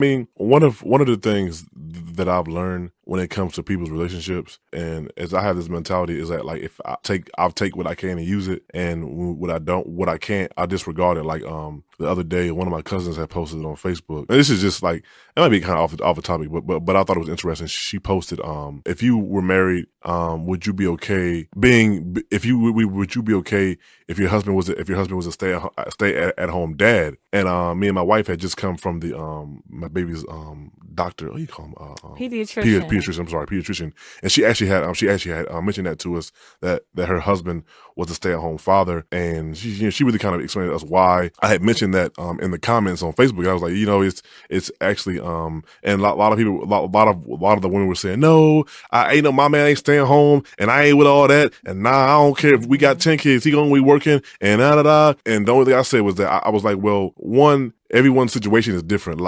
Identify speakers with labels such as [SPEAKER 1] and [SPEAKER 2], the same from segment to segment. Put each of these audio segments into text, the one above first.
[SPEAKER 1] I mean, one of the things that I've learned when it comes to people's relationships, and as I have this mentality, is that like if I'll take what I can and use it, and what I can't, I disregard it. Like the other day, one of my cousins had posted it on Facebook, and this is just like it might be kind of off the topic, but I thought it was interesting. She posted, if you were married, would you be okay being if you would you be okay if your husband was a stay at home dad? And me and my wife had just come from the my baby's doctor. What do you call him? Pediatrician. I'm sorry, pediatrician. And she actually had mentioned that to us, that her husband was a stay at home father, and she really kind of explained to us why. I had mentioned that in the comments on Facebook. I was like, it's actually and a lot of people, a lot of the women were saying, no, I ain't no, my man ain't staying home, and I ain't with all that, and nah, I don't care if we got 10 kids, he gonna be working, and da da da. And the only thing I said was that I was like, well, one, everyone's situation is different.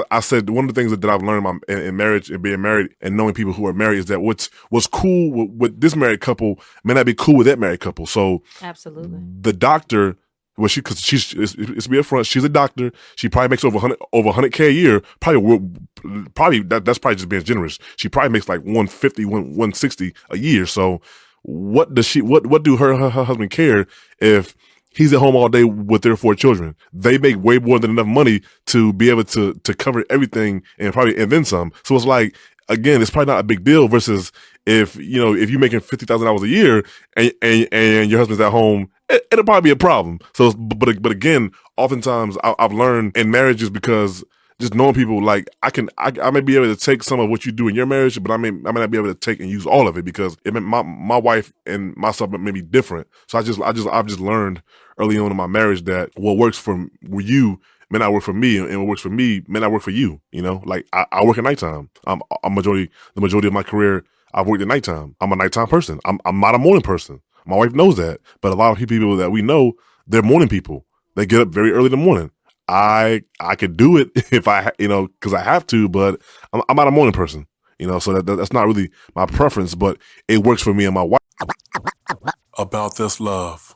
[SPEAKER 1] I said one of the things that I've learned in marriage and being married and knowing people who are married is that what's cool with this married couple may not be cool with that married couple. So
[SPEAKER 2] absolutely,
[SPEAKER 1] the doctor, well, because it's to be upfront, she's a doctor. She probably makes over 100K a year. Probably that's probably just being generous. She probably makes like 150, 160 a year. So what do her husband care if he's at home all day with their 4 children? They make way more than enough money to be able to cover everything and then some. So it's like, again, it's probably not a big deal versus if you're making $50,000 a year and your husband's at home, it'll probably be a problem. So, but again, oftentimes I've learned in marriages, because just knowing people, like I may be able to take some of what you do in your marriage, but I may not be able to take and use all of it, because my wife and myself may be different. So I've just learned early on in my marriage that what works for you may not work for me, and what works for me may not work for you. Like I work at nighttime. The majority of my career, I've worked at nighttime. I'm a nighttime person. I'm not a morning person. My wife knows that, but a lot of people that we know, they're morning people. They get up very early in the morning. I could do it if because I have to, but I'm not a morning person, so that's not really my preference, but it works for me and my wife. About this love.